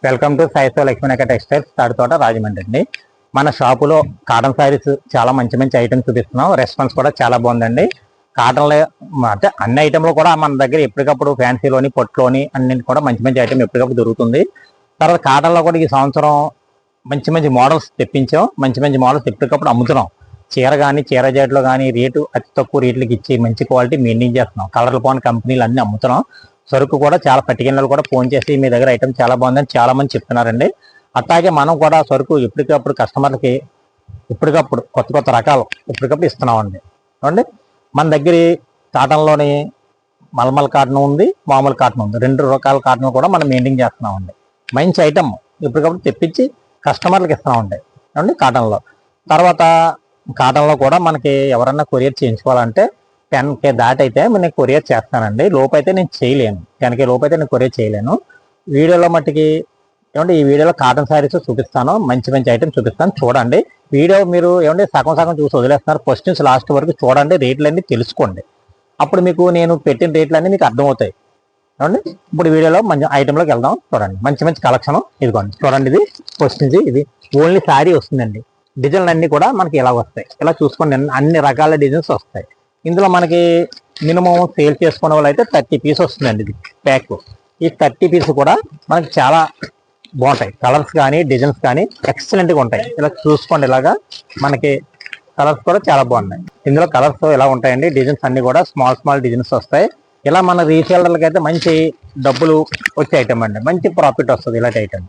Welcome to సాయితో Lakshminayaka textiles Taditota Rajahmundry అండి. మన షాపులో కాటన్ శారీస్ చాలా మంచి మంచి ఐటమ్స్ చూపిస్తున్నాం. రెస్పాన్స్ కూడా చాలా బాగుందండి. కాటన్లో అంటే అన్ని ఐటెంలో కూడా మన దగ్గర ఎప్పటికప్పుడు ఫ్యాన్సీలోని పొట్టులోని అన్నింటి కూడా మంచి మంచి ఐటమ్ ఎప్పటికప్పుడు దొరుకుతుంది. తర్వాత కాటన్లో కూడా ఈ సంవత్సరం మంచి మంచి మోడల్స్ తెప్పించాం. మంచి మంచి మోడల్స్ ఎప్పటికప్పుడు అమ్ముతున్నాం. చీర కానీ చీర జాట్లో కానీ రేటు అతి తక్కువ రేట్లకి ఇచ్చి మంచి క్వాలిటీ మెయింటైన్ చేస్తున్నాం. కలర్లు పోని కంపెనీలు అన్ని అమ్ముతున్నాం. సరుకు కూడా చాలా పట్టుకెళ్ళి కూడా ఫోన్ చేసి మీ దగ్గర ఐటమ్ చాలా బాగుందని చాలా మంది చెప్తున్నారండి. అట్లాగే మనం కూడా సరుకు ఎప్పటికప్పుడు కస్టమర్లకి ఎప్పటికప్పుడు కొత్త కొత్త రకాలు ఎప్పటికప్పుడు ఇస్తున్నామండి. అండి మన దగ్గర కాటన్లోని మల్మల్ కాటన్ ఉంది, మామూలు కాటన్ ఉంది. రెండు రకాల కాటన్ కూడా మనం మెయింటైన్ చేస్తున్నామండి. మంచి ఐటమ్ ఎప్పటికప్పుడు తెప్పించి కస్టమర్లకు ఇస్తున్నామండి అండి కాటన్లో. తర్వాత కాటన్లో కూడా మనకి ఎవరన్నా కొరియర్ చేయించుకోవాలంటే 10K దాటి అయితే నేను కొరియర్ చేస్తానండి. లోపు అయితే నేను చేయలేను. 10K లోపు అయితే నేను కొరియర్ చేయలేను. వీడియోలో మట్టికి ఏమంటే ఈ వీడియోలో కాటన్ శారీస్ చూపిస్తాను. మంచి మంచి ఐటమ్స్ చూపిస్తాను, చూడండి. వీడియో మీరు ఏమంటే సగం సగం చూసి వదిలేస్తున్నారు. ఫస్ట్ నుంచి లాస్ట్ వరకు చూడండి, రేట్లన్నీ తెలుసుకోండి. అప్పుడు మీకు నేను పెట్టిన రేట్లన్నీ మీకు అర్థమవుతాయి. ఏమండి ఇప్పుడు వీడియోలో మంచి ఐటెంలోకి వెళ్దాం. చూడండి మంచి మంచి కలెక్షన్ ఇదిగోండి. చూడండి ఇది ఫస్ట్ నుంచి ఇది ఓన్లీ శారీ వస్తుందండి. డిజైన్లు అన్నీ కూడా మనకి ఇలా వస్తాయి. ఇలా చూసుకోండి, అన్ని రకాల డిజైన్స్ వస్తాయి. ఇందులో మనకి మినిమం సేల్ చేసుకునే వాళ్ళు అయితే 30 పీస్ వస్తుందండి ఇది ప్యాక్. ఈ 30 పీస్ కూడా మనకి చాలా బాగుంటాయి. కలర్స్ కానీ డిజైన్స్ కానీ ఎక్సలెంట్గా ఉంటాయి. ఇలా చూసుకోండి, ఇలాగా మనకి కలర్స్ కూడా చాలా బాగున్నాయి. ఇందులో కలర్స్ ఎలా ఉంటాయండి, డిజైన్స్ అన్ని కూడా స్మాల్ స్మాల్ డిజైన్స్ వస్తాయి. ఇలా మన రీసేలర్లకి అయితే మంచి డబ్బులు వచ్చే ఐటమ్ అండి. మంచి ప్రాఫిట్ వస్తుంది ఇలాంటి ఐటమ్.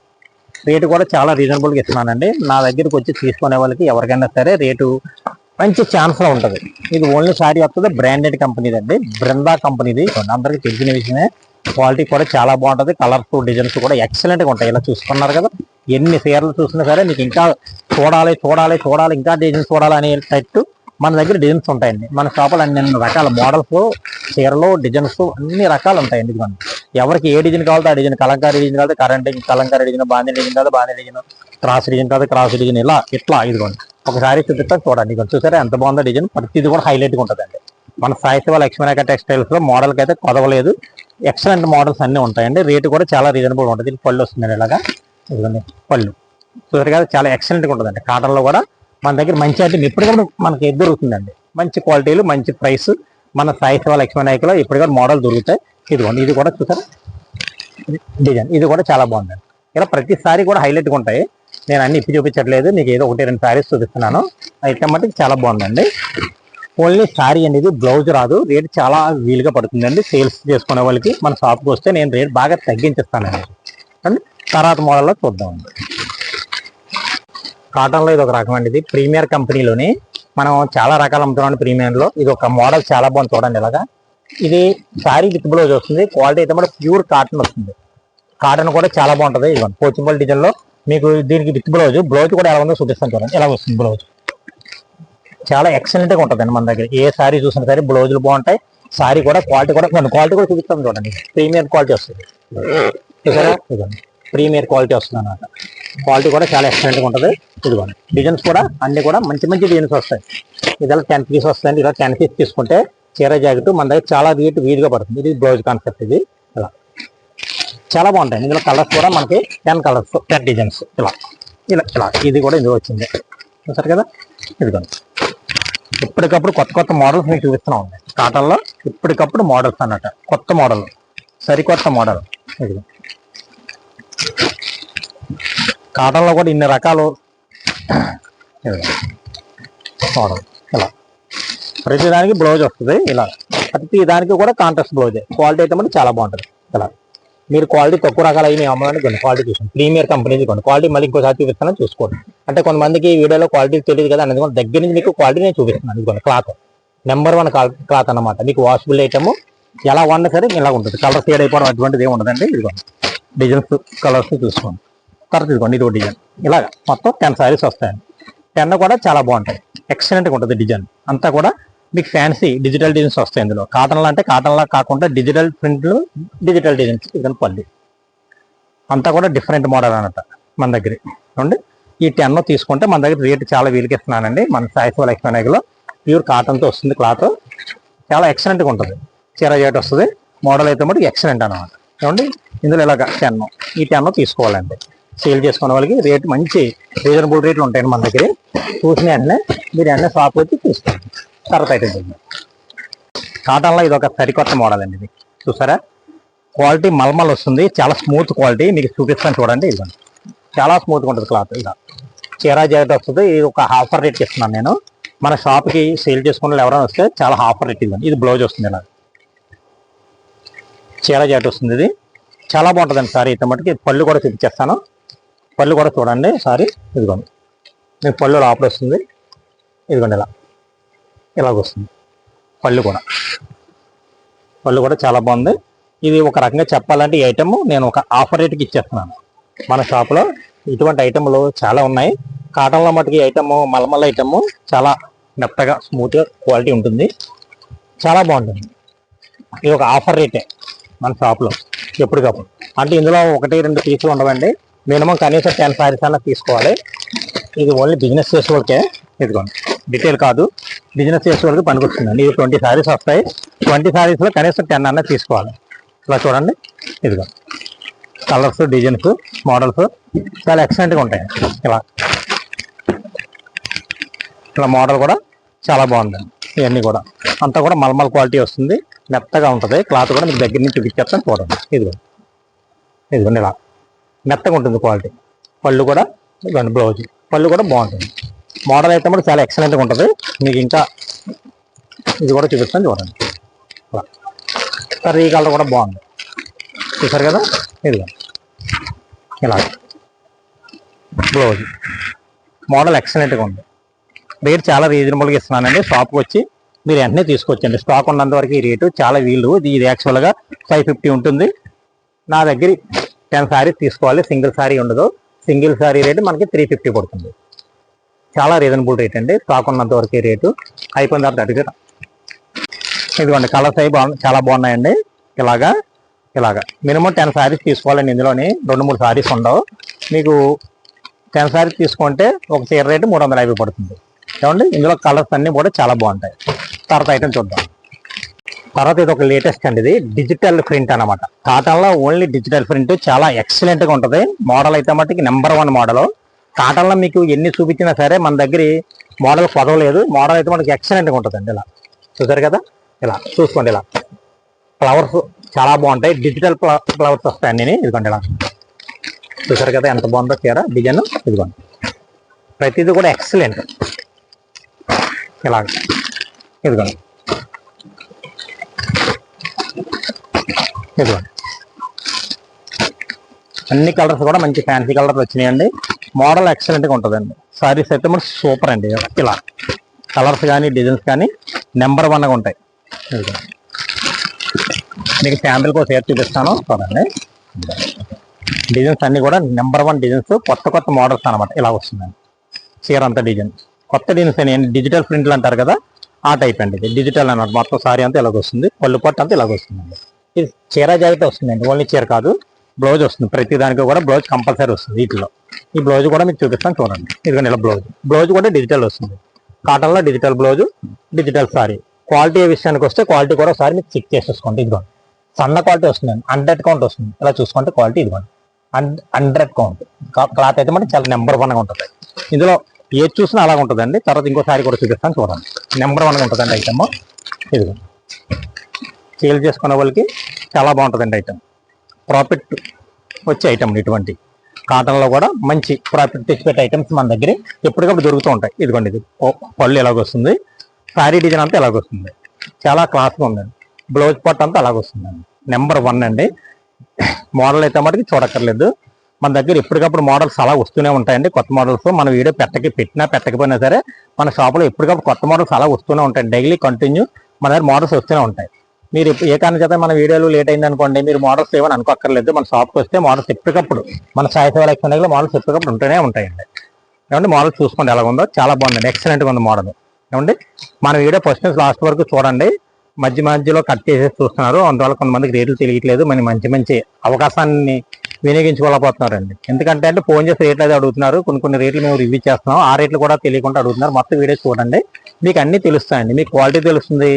రేటు కూడా చాలా రీజనబుల్గా ఇస్తున్నానండి. నా దగ్గరికి వచ్చి తీసుకునే వాళ్ళకి ఎవరికైనా సరే రేటు మంచి ఛాన్స్లో ఉంటుంది. ఇది ఓన్లీ శారీ వస్తుంది, బ్రాండెడ్ కంపెనీది అండి, బృందా కంపెనీది. అందరికీ తెలిసిన విషయమే. క్వాలిటీ కూడా చాలా బాగుంటుంది. కలర్స్ డిజైన్స్ కూడా ఎక్సలెంట్గా ఉంటాయి. ఇలా చూసుకున్నారు కదా, ఎన్ని చీరలు చూసినా సరే మీకు ఇంకా చూడాలి చూడాలి చూడాలి, ఇంకా డిజైన్స్ చూడాలి అనేటట్టు మన దగ్గర డిజైన్స్ ఉంటాయండి. మన షాపులో అన్ని రకాల మోడల్స్, చీరలు, డిజైన్స్ అన్ని రకాలు ఉంటాయండి. ఇది ఎవరికి ఏ డిజైన్ కావాలో ఆ డిజైన్, కలంకారీ డిజైన్ కావాలి కలంకారీ డిజైన్, బాంధీ డిజైన్ కావాలి బాంధీ డిజైన్, క్రాస్ డిజైన్ కావాలి క్రాస్ డిజైన్, ఇట్లా ఇదిగోండి ఒకసారి చూపిస్తాను చూడండి. ఇక్కడ చూసారా ఎంత బాగుందో డిజైన్. ప్రతిది కూడా హైలైట్గా ఉంటుందండి. మన సాయిశివ లక్ష్మీనాయక టెక్స్టైల్స్ లో మోడల్కి అయితే కొదవలేదు. ఎక్సలెంట్ మోడల్స్ అన్నీ ఉంటాయండి. రేటు కూడా చాలా రీజనబుల్ ఉంటుంది. ఇది పళ్ళు వస్తుంది ఇలాగా, ఇదిగోండి పళ్ళు చూసారు కదా, చాలా ఎక్సలెంట్గా ఉంటుందండి. కాటన్లో కూడా మన దగ్గర మంచి ఐటమ్ ఎప్పటికప్పుడు మనకి దొరుకుతుందండి. మంచి క్వాలిటీలు, మంచి ప్రైస్ మన సాయిశివ లక్ష్మీనాయకలో ఎప్పటికప్పుడు మోడల్ దొరుకుతాయి. ఇదిగోండి ఇది కూడా చూసారా డిజైన్, ఇది కూడా చాలా బాగుందండి. ఇలా ప్రతిసారి కూడా హైలైట్గా ఉంటాయి. నేను అన్ని ఇప్పి చూపించట్లేదు, మీకు ఏదో 1-2 శారీస్ చూపిస్తున్నాను. ఐటమ్ అంటే చాలా బాగుందండి. ఓన్లీ శారీ అనేది బ్లౌజ్ రాదు. రేట్ చాలా వీలుగా పడుతుందండి. సేల్స్ చేసుకునే వాళ్ళకి మన షాప్కి వస్తే నేను రేట్ బాగా తగ్గించిస్తానండి. అండి తర్వాత మోడల్లో చూద్దామండి. కాటన్లో ఇది ఒక రకం అండి. ఇది ప్రీమియర్ కంపెనీలోని మనం చాలా రకాలు అమ్ముతున్నాం. ప్రీమియంలో ఇది ఒక మోడల్ చాలా బాగుంది చూడండి. ఇలాగా ఇది శారీ విత్ బ్లౌజ్ వస్తుంది. క్వాలిటీ అయితే కూడా ప్యూర్ కాటన్ వస్తుంది. కాటన్ కూడా చాలా బాగుంటుంది. ఇవ్వండి పోచింపల్ డిజైన్లో మీకు దీనికి విత్ బ్లౌజ్ కూడా ఎలా ఉందో చూపిస్తాను చూడండి. ఎలా వస్తుంది బ్లౌజ్, చాలా ఎక్సలెంట్గా ఉంటుందండి. మన దగ్గర ఏ శారీ చూసినా సరే బ్లౌజులు బాగుంటాయి. శారీ కూడా క్వాలిటీ కూడా చూపిస్తాను చూడండి. ప్రీమియర్ క్వాలిటీ వస్తుంది చూసారా, ఇదిగోండి ప్రీమియర్ క్వాలిటీ వస్తుంది అన్నమాట. క్వాలిటీ కూడా చాలా ఎక్సలెంట్గా ఉంటుంది. ఇదిగోండి డిజైన్స్ కూడా అన్ని కూడా మంచి మంచి డిజైన్స్ వస్తాయి. ఇదిలా 10 పీస్ వస్తాయండి. ఇలా 10 పీస్ తీసుకుంటే చీర జాకెట్ మన దగ్గర చాలా రేటు వీలుగా పడుతుంది. ఇది బ్లౌజ్ కాన్సెప్ట్. ఇది ఇలా చాలా బాగుంటాయి. ఇందులో కలర్స్ కూడా మనకి 10 కలర్స్ 10 డిజైన్స్ ఇలా ఇలా ఇలా ఇది కూడా ఇందులో వచ్చింది చూసారు కదా. ఇదిగోండి ఇప్పటికప్పుడు కొత్త కొత్త మోడల్స్ మీకు చూపిస్తున్నాం అండి. కాటన్లో ఇప్పటికప్పుడు మోడల్స్ అన్నట్ట, కొత్త మోడల్, సరికొత్త మోడల్. ఇది కాటన్లో కూడా ఇన్ని రకాలు మోడల్. ఇలా ప్రతిదానికి బ్లౌజ్ వస్తుంది. ఇలా ప్రతి దానికి కూడా కాంట్రాస్ట్ బ్లౌజే. క్వాలిటీ అయితే మనకి చాలా బాగుంటుంది. ఇలా మీరు క్వాలిటీ తక్కువ రకాలు అవి మేము అమ్మడానికి కొన్ని క్వాలిటీ చూసాం. ప్రీమియర్ కంపెనీది కొన్ని క్వాలిటీ మళ్ళీ ఇంకోసారి చూపిస్తాను చూసుకోండి. అంటే కొంతమందికి వీడియోలో క్వాలిటీ తెలియదు కదా అనేది దగ్గర నుంచి మీకు క్వాలిటీ నేను చూపిస్తున్నాను. ఇదిగోండి క్లాత్ నెంబర్ 1 క్లాత్ అన్నమాట. మీకు వాషబుల్ ఐటమ్ ఎలా ఉన్నా సరే ఇలా ఉంటుంది. కలర్ షేడ్ అయిపోవడం అటువంటిది ఏమి ఉండదండి. ఇదిగోండి డిజైన్స్ కలర్స్ చూసుకోండి. తర్వాత ఇదిగోండి ఇది డిజైన్. ఇలాగ మొత్తం 10 శారీస్ వస్తాయండి. 10 కూడా చాలా బాగుంటాయి. ఎక్సలెంట్గా ఉంటుంది డిజైన్ అంతా కూడా. మీకు ఫ్యాన్సీ డిజిటల్ డిజైన్స్ వస్తాయి ఇందులో. కాటన్లో అంటే కాటన్లా కాకుండా డిజిటల్ ప్రింట్లు, డిజిటల్ డిజైన్స్. ఇదని పల్లి అంతా కూడా డిఫరెంట్ మోడల్ అన్నమాట మన దగ్గర అండి. ఈ 10 తీసుకుంటే మన దగ్గర రేటు చాలా వీలుకిస్తున్నానండి. మన సాయిశివ లక్ష్మీనాయకలో ప్యూర్ కాటన్తో వస్తుంది. క్లాత్ చాలా ఎక్సలెంట్గా ఉంటుంది. చీర జాకెట్ వస్తుంది. మోడల్ అయితే మటుకు ఎక్సలెంట్ అన్నమాట. ఏమండి ఇందులో ఇలాగ 10 ఈ 10 తీసుకోవాలండి. సేల్ చేసుకునే వాళ్ళకి రేట్ మంచి రీజనబుల్ రేట్లు ఉంటాయండి మన దగ్గర. చూసిన వెంటనే మీరు వెంటనే షాప్ వచ్చి తీసుకోండి. తర్వాత ఐటమ్ కాటన్లో ఇది ఒక సరికొత్త మోడల్ అండి. ఇది చూసారా, క్వాలిటీ మల్మల్ వస్తుంది, చాలా స్మూత్ క్వాలిటీ. మీకు చూపిస్తాను చూడండి. ఇదిగోండి, చాలా స్మూత్గా ఉంటుంది క్లాత్. ఇలా చీరా జాకెట్ వస్తుంది. ఇది ఒక ఆఫర్ రేట్కి ఇస్తున్నాను నేను. మన షాప్కి సేల్ చేసుకున్న ఎవరైనా వస్తే చాలా ఆఫర్ రేట్ ఇవ్వండి. ఇది బ్లౌజ్ వస్తుంది, ఇలా చీరా జాకెట్ వస్తుంది. ఇది చాలా బాగుంటుందండి సారీ అయితే మటుకి. పళ్ళు కూడా చూపించేస్తాను. పళ్ళు కూడా చూడండి సారీ. ఇదిగోండి, మీకు పళ్ళు లోపల వస్తుంది. ఇదిగోండి, ఇలాగ వస్తుంది పళ్ళు కూడా చాలా బాగుంది. ఇది ఒక రకంగా చెప్పాలంటే ఈ ఐటమ్ నేను ఒక ఆఫర్ రేట్కి ఇచ్చేస్తున్నాను. మన షాప్లో ఇటువంటి ఐటమ్లు చాలా ఉన్నాయి. కాటన్లో మటుకి ఐటమ్ మల్మల్ ఐటమ్ చాలా మెత్తగా స్మూత్గా క్వాలిటీ ఉంటుంది, చాలా బాగుంటుంది. ఇది ఒక ఆఫర్ రేటే మన షాప్లో ఎప్పటికప్పుడు. అంటే ఇందులో 1-2 పీసులు ఉండవండి. మినిమం కనీసం 10 సారీస్ అన్నా తీసుకోవాలి. ఇది ఓన్లీ బిజినెస్ చేసే వాళ్ళకే. ఇదిగోండి, డీటెయిల్ కాదు, బిజినెస్ చేసే వాళ్ళకి పనికొస్తుందండి. ఇది 20 సారీస్ వస్తాయి. 20 సారీస్లో కనీసం 10 అన్నా తీసుకోవాలి. ఇలా చూడండి, ఇదిగో కలర్స్, డిజైన్స్, మోడల్స్ చాలా ఎక్సలెంట్గా ఉంటాయి. ఇలా మోడల్ కూడా చాలా బాగుందండి. ఇవన్నీ కూడా అంతా కూడా మల్మల్ క్వాలిటీ వస్తుంది, మెత్తగా ఉంటుంది. క్లాత్ కూడా మీకు దగ్గర నుంచి చూపించేస్తాను చూడండి. ఇదిగోండి ఇలా మెత్తగా ఉంటుంది క్వాలిటీ. పళ్ళు కూడా ఇదిగోండి, బ్లౌజ్ పళ్ళు కూడా బాగుంటుంది. మోడల్ అయితే కూడా చాలా ఎక్సలెంట్గా ఉంటుంది. మీకు ఇంకా ఇది కూడా చూపిస్తాను చూడండి. కర్రీ కలర్ కూడా బాగుంది, చూసారు కదా. ఇదిగో ఇలా బ్లౌజ్ మోడల్ ఎక్సలెంట్గా ఉంది. రేట్ చాలా రీజనబుల్గా ఇస్తున్నానండి. షాప్కి వచ్చి మీరు వెంటనే తీసుకొచ్చండి. స్టాక్ ఉన్నంత వరకు ఈ రేటు చాలా వీలు. ఇది యాక్చువల్గా 550 ఉంటుంది. నా దగ్గర 10 సారీస్ తీసుకోవాలి, సింగిల్ సారీ ఉండదు. సింగిల్ సారీ రేటు మనకి 350 పడుతుంది. చాలా రీజనబుల్ రేట్ అండి. స్టాక్ ఉన్నంత వరకు ఈ రేటు. అయిపోయిన తర్వాత అడిగారు. ఇదిగోండి, కలర్స్ అవి చాలా బాగున్నాయండి. ఇలాగా మినిమం 10 సారీస్ తీసుకోవాలండి. ఇందులోని 2-3 సారీస్ ఉండవు. మీకు 10 సారీస్ తీసుకుంటే ఒక చీర రేటు 350 పడుతుంది. ఏమండి, ఇందులో కలర్స్ అన్నీ కూడా చాలా బాగుంటాయి. తర్వాత ఐటమ్ చూద్దాం. తర్వాత ఇది ఒక లేటెస్ట్ అండి. ఇది డిజిటల్ ప్రింట్ అనమాట. కాటన్లో ఓన్లీ డిజిటల్ ప్రింట్ చాలా ఎక్సలెంట్గా ఉంటుంది. మోడల్ అయితే మటుకి నెంబర్ 1 మోడల్. కాటన్లో మీకు ఎన్ని చూపించినా సరే మన దగ్గర మోడల్ కొదవలేదు. మోడల్ అయితే మనకి ఎక్సలెంట్గా ఉంటుందండి. ఇలా చూసారు కదా, ఇలా చూసుకోండి. ఇలా ఫ్లవర్స్ చాలా బాగుంటాయి. డిజిటల్ ఫ్లవర్స్ వస్తాయండి. ఇదిగోండి, ఇలా చూసారు కదా ఎంత బాగుందో చీర డిజైన్. ఇదిగోండి, ప్రతిదీ కూడా ఎక్సలెంట్. ఇదిగోండి అన్ని కలర్స్ కూడా మంచి ఫ్యాన్సీ కలర్స్ వచ్చినాయండి. మోడల్ ఎక్సలెంట్గా ఉంటుందండి. సారీస్ అయితే మరి సూపర్ అండి. ఇలా కలర్స్ కానీ డిజైన్స్ కానీ నెంబర్ 1గా ఉంటాయి. మీకు శాంపిల్కి ఒక చూపిస్తాను చూడండి. డిజైన్స్ అన్ని కూడా నెంబర్ 1 డిజైన్స్, కొత్త మోడల్స్ అనమాట. ఇలా వస్తుందండి చీర అంతా డిజైన్, కొత్త డిజైన్స్ అని డిజిటల్ ప్రింట్లు అంటారు కదా, ఆ టైప్ అండి. ఇది డిజిటల్ అన్నమాట. మొత్తం సారీ అంతా ఇలాగ వస్తుంది, పళ్ళు పట్టు అంతా ఇలాగ వస్తుందండి. ఇది చీర జాకెట్ వస్తుందండి, ఓన్లీ చీర కాదు, బ్లౌజ్ వస్తుంది. ప్రతి దానికి కూడా బ్లౌజ్ కంపల్సరీ వస్తుంది. వీటిలో ఈ బ్లౌజ్ కూడా మీకు చూపిస్తాను చూడండి. ఇదిగోండి, ఇలా బ్లౌజ్ కూడా డిజిటల్ వస్తుంది. కాటన్లో digital blouse, digital sorry. Quality విషయానికి వస్తే క్వాలిటీ కూడా ఒకసారి మీకు చెక్ చేసేసుకోండి. ఇదిగోండి, సన్న క్వాలిటీ వస్తుందండి, 100 కౌంట్ వస్తుంది. ఇలా చూసుకుంటే క్వాలిటీ ఇదిగోండి 100 కౌంట్. క్లాత్ అయితే మనకి చాలా నెంబర్ 1గా ఉంటుంది. ఇందులో ఏది చూసినా అలాగ ఉంటుందండి. తర్వాత ఇంకోసారి కూడా చూపిస్తాను చూడండి. నెంబర్ 1గా ఉంటుందండి ఐటమ్. ఇదిగో సేల్ చేసుకునే వాళ్ళకి చాలా బాగుంటుందండి ఐటమ్. ప్రాఫిట్ వచ్చే ఐటమ్. ఇటువంటి కాటన్లో కూడా మంచి ప్రాఫిట్ తెచ్చిపెట్టే ఐటమ్స్ మన దగ్గర ఎప్పటికప్పుడు దొరుకుతూ ఉంటాయి. ఇదిగోండి, ఇది పళ్ళు ఎలాగొస్తుంది, శారీ డిజైన్ అంతా ఎలాగొస్తుంది, చాలా క్లాస్గా ఉందండి. బ్లౌజ్ పట్టు అంతా అలాగొస్తుందండి. నెంబర్ 1 అండి. మోడల్ అయితే మటుకు చూడక్కర్లేదు. మన దగ్గర ఎప్పటికప్పుడు మోడల్స్ అలా వస్తూనే ఉంటాయండి. కొత్త మోడల్స్ మన వీడియో పెట్టకపోయినా సరే మన షాప్లో ఎప్పటికప్పుడు కొత్త మోడల్స్ అలా వస్తూనే ఉంటాయి. డైలీ కంటిన్యూ మన దగ్గర మోడల్స్ వస్తూనే ఉంటాయి. మీరు ఏ కారణం చేత మన వీడియోలు లేట్ అయింది అనుకోండి, మీరు మోడల్స్ ఏమని అనుకోక్కర్లేదు. మన షాప్కి వస్తే మోడల్స్ ఎప్పటికప్పుడు మన సాయి సేవ ఎలక్షన్లో మోడల్స్ ఎప్పటికప్పుడు ఉంటూనే ఉంటాయండి. ఏమంటే మోడల్ చూసుకోండి ఎలా ఉందో, చాలా బాగుందండి, ఎక్సలెంట్గా ఉంది మోడల్. ఏమండి, మన వీడియో ఫస్ట్ నుంచి లాస్ట్ వరకు చూడండి. మధ్యలో కట్ చేసేసి చూస్తున్నారు, అందువల్ల కొంతమందికి రేట్లు తెలియట్లేదు. మన మంచి అవకాశాన్ని వినియోగించుకోలేకపోతున్నారండి. ఎందుకంటే ఫోన్ చేసి రేట్లు అయితే అడుగుతున్నారు. కొన్ని రేట్లు మేము రివ్యూ చేస్తున్నాం, ఆ రేట్లు కూడా తెలియకుండా అడుగుతున్నారు. మొత్తం వీడియో చూడండి, మీకు అన్నీ తెలుస్తాయండి. మీకు క్వాలిటీ తెలుస్తుంది,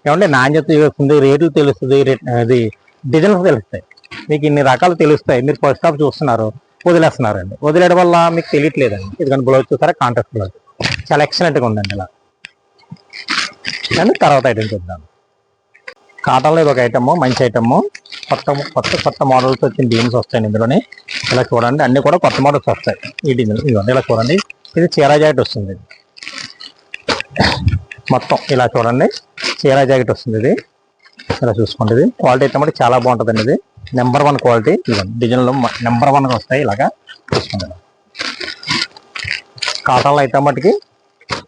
ఏమంటే నాణ్యత తెలుస్తుంది, రేట్లు తెలుస్తుంది, అది డిజైన్స్ తెలుస్తాయి. మీకు ఇన్ని రకాలు తెలుస్తాయి. మీరు ఫస్ట్ స్టాప్ చూస్తున్నారు, వదిలేస్తున్నారండి. వదిలేయడం వల్ల మీకు తెలియట్లేదండి. ఎందుకంటే బ్లౌజ్ చూసారా, కాంట్రాస్ట్ బ్లౌజ్ చాలా ఎక్సలెంట్గా ఉందండి. ఇలా అండ్ తర్వాత ఐటమ్ చూద్దాం. కాటన్లో ఇది ఒక ఐటమ్, మంచి ఐటమ్. కొత్త మోడల్స్ వచ్చిన డిజైన్స్ వస్తాయండి ఇందులోని. ఇలా చూడండి, అన్ని కూడా కొత్త మోడల్స్ వస్తాయి ఈ డిజైన్. ఇదిగోండి ఇలా చూడండి, ఇది చీరా జాకెట్ వస్తుంది. మొత్తం ఇలా చూడండి, చీరా జాకెట్ వస్తుంది. ఇది ఇలా చూసుకోండి. ఇది క్వాలిటీ అయితే మటుకు చాలా బాగుంటుందండి. ఇది నెంబర్ 1 క్వాలిటీ. ఇదిగోండి డిజైన్లో నెంబర్ 1గా వస్తాయి. ఇలాగా చూసుకోండి. కాటన్లో అయితే మటుకి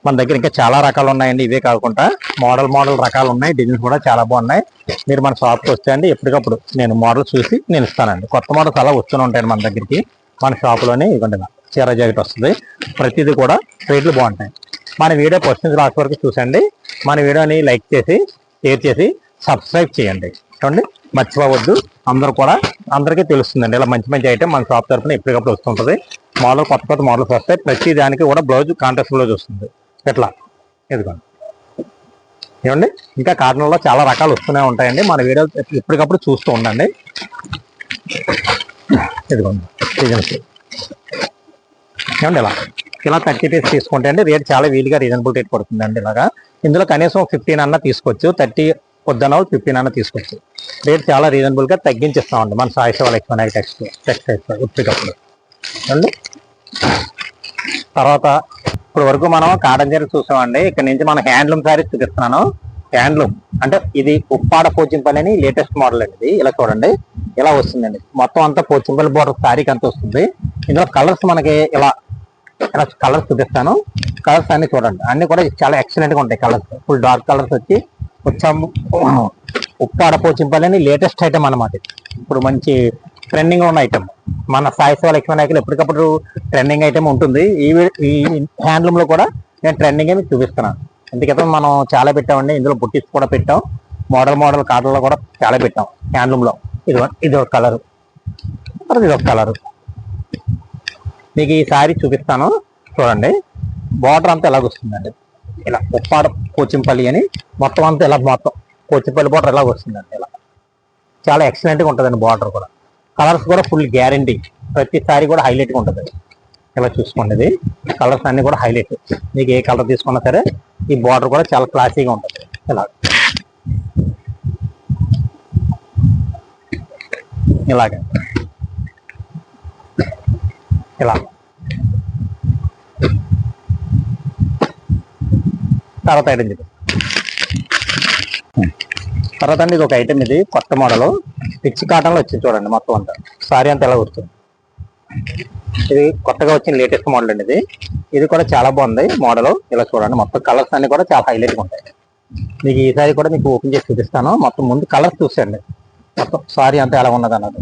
మన దగ్గర ఇంకా చాలా రకాలు ఉన్నాయండి. ఇవే కాకుండా మోడల్ రకాలు ఉన్నాయి. డిజైన్స్ కూడా చాలా బాగున్నాయి. మీరు మన షాప్కి వస్తే అండి ఎప్పటికప్పుడు నేను మోడల్ చూసి నేను ఇస్తానండి. కొత్త మోడల్స్ అలా వస్తూనే ఉంటాయండి మన దగ్గరికి. మన షాపులోనే ఇవ్వండి చీర జాకెట్ వస్తుంది. ప్రతిదీ కూడా రేట్లు బాగుంటాయి. మన వీడియో ఫస్ట్ నుంచి లాస్ట్ వరకు చూసండి. మన వీడియోని లైక్ చేసి, షేర్ చేసి, సబ్స్క్రైబ్ చేయండి. చూడండి, మర్చిపోవద్దు. అందరికీ తెలుస్తుందండి. ఇలా మంచి మంచి ఐటమ్ మన షాప్ తరఫున ఎప్పటికప్పుడు వస్తుంటుంది. కొత్త మోడల్స్ వస్తాయి. ప్రతి దానికి కూడా బ్లౌజ్ కాంట్రాస్ట్ బ్లౌజ్ వస్తుంది. ఎట్లా ఇదిగోండి. ఏమండి, ఇంకా కాటన్లో చాలా రకాలు వస్తూనే ఉంటాయండి. మన వీడియో ఎప్పటికప్పుడు చూస్తూ ఉండండి. ఇదిగోండి డిజైన్స్. ఏమండి ఇలా 30 పీస్ తీసుకుంటే అండి రేట్ చాలా వీలుగా రీజనబుల్ రేట్ పడుతుందండి. ఇలాగా ఇందులో కనీసం 15 అన్న తీసుకోవచ్చు. 30 వద్దన 15 అన్న తీసుకోవచ్చు. రేట్ చాలా రీజనబుల్గా తగ్గించిస్తామండి మన సాయి శివ లక్ష్మీ నాయక్ టెక్స్టైల్స్ ఎప్పటికప్పుడు అండి. తర్వాత ఇప్పుడు వరకు మనం కాటన్ చీరలు చూసామండి. ఇక్కడ నుంచి మనం హ్యాండ్లూమ్ శారీస్ చూపిస్తున్నాను. హ్యాండ్లూమ్ అంటే ఇది ఉప్పాడ పోచింపల్లి అని లేటెస్ట్ మోడల్ అండి. ఇది ఇలా చూడండి, ఇలా వస్తుందండి. మొత్తం అంతా పోచింపల్లి బోర్డర్ శారీకి అంతా వస్తుంది. ఇందులో కలర్స్ మనకి ఇలా కలర్స్ చూపిస్తాను. కలర్స్ అన్ని చూడండి, అన్ని కూడా చాలా ఎక్సలెంట్ గా ఉంటాయి. కలర్స్ ఫుల్ డార్క్ కలర్స్ వచ్చి ఉప్పాడ పోచింపల్లి అని లేటెస్ట్ ఐటమ్ అన్నమాట. ఇప్పుడు మంచి ట్రెండింగ్ ఉన్న ఐటమ్. మన సాయి శివ లక్ష్మీ నాయకులు ఎప్పటికప్పుడు ట్రెండింగ్ ఐటమ్ ఉంటుంది. ఈ హ్యాండ్లూమ్ లో కూడా నేను ట్రెండింగ్ మీకు చూపిస్తున్నాను. ఎందుకంటే మనం చాలా పెట్టామండి. ఇందులో బుట్టీస్ కూడా పెట్టాం. మోడల్ కాటన్లో కూడా చాలా పెట్టాం హ్యాండ్లూమ్ లో. ఇది ఒక కలరు, ఇది ఒక కలరు. మీకు ఈ సారీ చూపిస్తాను చూడండి. బార్డర్ అంతా ఎలాగొస్తుందండి, ఇలా ఉప్పాడ పోచింపల్లి అని మొత్తం అంతా ఇలా మొత్తం పోచింపల్లి బార్డర్ ఎలాగ వస్తుందండి. ఇలా చాలా ఎక్సలెంట్గా ఉంటుందండి. బార్డర్ కూడా కలర్స్ కూడా ఫుల్ గ్యారంటీ. ప్రతిసారి కూడా హైలైట్గా ఉంటుంది. ఇలా చూసుకోండి, ఇది కలర్స్ అన్ని కూడా హైలైట్. మీకు ఏ కలర్ తీసుకున్నా సరే ఈ బార్డర్ కూడా చాలా క్లాసీగా ఉంటుంది. ఇలాగే ఇలా తర్వాత ఐటమ్ చెప్పి తర్వాత అండి ఇది ఒక ఐటమ్. ఇది కొత్త మోడల్ పిచ్ కాటన్లో వచ్చింది చూడండి. మొత్తం అంతా సారీ అంతా ఎలా వస్తుంది. ఇది కొత్తగా వచ్చిన లేటెస్ట్ మోడల్ అండి. ఇది కూడా చాలా బాగుంది మోడల్. ఇలా చూడండి, మొత్తం కలర్స్ అన్ని కూడా చాలా హైలైట్గా ఉంటాయి. మీకు ఈ సారీ కూడా మీకు ఓపెన్ చేసి చూపిస్తాను. మొత్తం ముందు కలర్స్ చూసేయండి. మొత్తం సారీ అంతా ఎలా ఉన్నది అన్నది.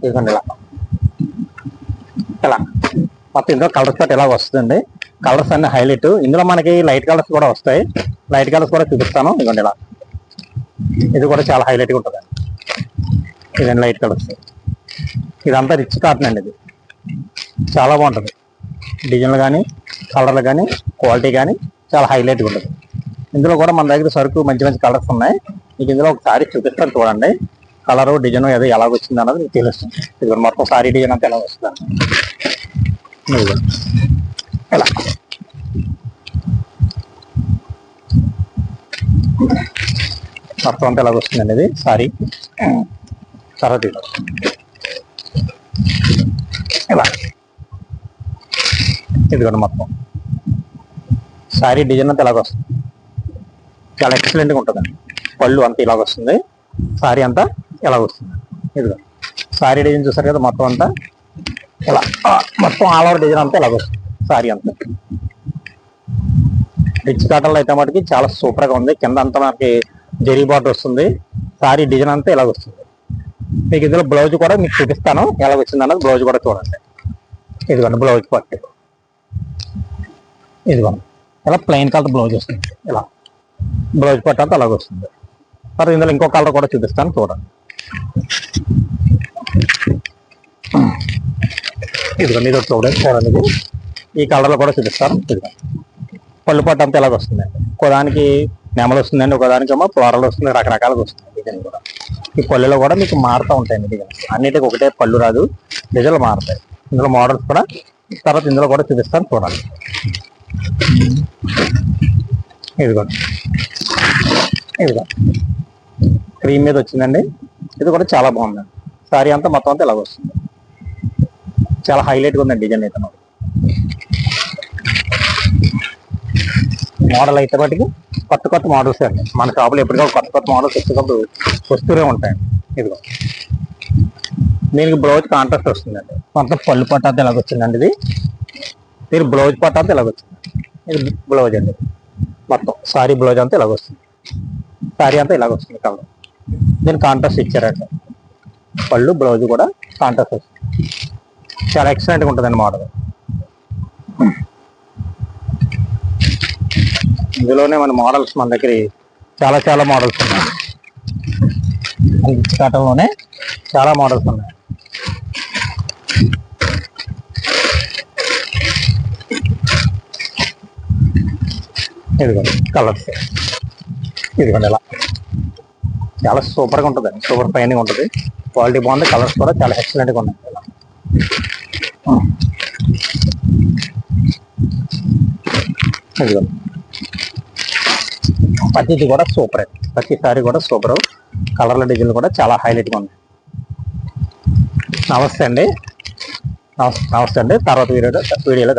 ఇదిగోండి ఇలా మొత్తం ఇందులో కలర్స్ తోటి ఎలా వస్తుందండి. కలర్స్ అన్ని హైలైట్. ఇందులో మనకి లైట్ కలర్స్ కూడా వస్తాయి. లైట్ కలర్స్ కూడా చూపిస్తాను. ఇదిగోండి ఇలా, ఇది కూడా చాలా హైలైట్గా ఉంటుంది. ఇదండి లైట్ కలర్స్. ఇదంతా రిచ్ కాటన్ అండి. ఇది చాలా బాగుంటుంది. డిజైన్లు కానీ కలర్లు కానీ క్వాలిటీ కానీ చాలా హైలైట్గా ఉంటుంది. ఇందులో కూడా మన దగ్గర సరుకు మంచి మంచి కలర్స్ ఉన్నాయి. మీకు ఇందులో ఒక సారీ చూపిస్తాను చూడండి. కలరు డిజైన్ ఏదో ఎలా వచ్చింది అన్నది మీకు తెలుస్తుంది. ఇది మొత్తం సారీ డిజైన్ అంతా ఎలా వస్తుంది ఇలా మొత్తం అంతా ఎలా వస్తుందండి. ఇది సారీ తర్వాత ఇలా ఇదిగోండి మొత్తం సారీ డిజైన్ అంతా ఇలాగ వస్తుంది. చాలా ఎక్సలెంట్గా ఉంటుందండి. పళ్ళు అంతా ఇలాగ వస్తుంది. సారీ అంతా ఎలా వస్తుంది. ఇదిగో సారీ డిజైన్ చూసారు కదా, మొత్తం అంతా ఇలా మొత్తం ఆల్ ఓవర్ డిజైన్ అంతా ఇలాగ వస్తుంది. సారీ అంతా రిచ్ కాటన్లో అయితే మటుకి చాలా సూపర్గా ఉంది. కింద అంతా మనకి జరీ బార్డర్ వస్తుంది. సారీ డిజైన్ అంతా ఇలాగ వస్తుంది. మీకు ఇందులో బ్లౌజ్ కూడా మీకు చూపిస్తాను ఎలా వచ్చింది అన్నది. బ్లౌజ్ కూడా చూడండి. ఇదిగోండి బ్లౌజ్ పట్టు. ఇదిగోండి ఇలా ప్లెయిన్ కలర్ బ్లౌజ్ వస్తుంది. ఇలా బ్లౌజ్ పట్టు అంతా అలాగ వస్తుంది. తర్వాత ఇందులో ఇంకో కలర్ కూడా చూపిస్తాను చూడండి. ఇదిగోండి ఇది చూడండి. ఇది ఈ కలర్లో కూడా చూపిస్తాను. ఇదిగోండి పళ్ళు పట్టు అంతా ఇలాగ వస్తుందండి. ఒకదానికి నెమలు వస్తుందండి, ఒకదానికి ఏమో ఫ్లోరల్ వస్తుంది. రకరకాలుగా వస్తుంది డిజైన్ కూడా. ఈ పళ్ళులో కూడా మీకు మారుతూ ఉంటాయండి డిజైన్స్. అన్నిటికీ ఒకటే పళ్ళు రాదు, డిజైన్లు మారుతాయి. ఇందులో మోడల్స్ కూడా తర్వాత ఇందులో కూడా చూపిస్తాను, చూడాలి. ఇదిగోండి, ఇదిగో క్రీమ్ మీద వచ్చిందండి. ఇది కూడా చాలా బాగుందండి. సారీ అంతా మొత్తం అంతా ఇలాగ వస్తుంది. చాలా హైలైట్గా ఉందండి డిజైన్ అయితే. మోడల్ అయితే వాటికి కొత్త కొత్త మోడల్స్ అండి. మన షాపులో ఎప్పటికప్పుడు కొత్త కొత్త మోడల్స్ వచ్చేటప్పుడు వస్తూనే ఉంటాయండి. ఇదిగో దీనికి బ్లౌజ్ కాంట్రాస్ట్ వస్తుందండి. మొత్తం పళ్ళు పట్టాంతా ఇలాగ వచ్చిందండి. ఇది దీనికి బ్లౌజ్ పట్టాంతా ఇలాగ వచ్చింది. ఇది బ్లౌజ్ అండి. మొత్తం సారీ బ్లౌజ్ అంతా ఇలాగ వస్తుంది. సారీ అంతా ఇలాగ వస్తుంది కలర్. దీనికి కాంట్రాస్ట్ ఇచ్చారండి. పళ్ళు బ్లౌజ్ కూడా కాంట్రాస్ట్ వస్తుంది. చాలా ఎక్సలెంట్గా ఉంటుందండి మోడల్. ఇందులోనే మన మోడల్స్ మన దగ్గర చాలా చాలా మోడల్స్ ఉన్నాయి. కాటంలోనే చాలా మోడల్స్ ఉన్నాయి. ఇదిగోండి కలర్స్, ఇదిగోండి ఇలా చాలా సూపర్గా ఉంటుందండి. సూపర్ ఫైన్గా ఉంటుంది. క్వాలిటీ బాగుంది. కలర్స్ కూడా చాలా ఎక్సలెంట్గా ఉన్నాయి. ఇలా ఇదిగోండి ప్రతిది కూడా సూపర్ అండి. ప్రతి సారీ కూడా సూపర్. కలర్ల డిజైన్లు కూడా చాలా హైలైట్గా ఉన్నాయి. నమస్తే అండి. నమస్తే అండి. తర్వాత వీడియోలో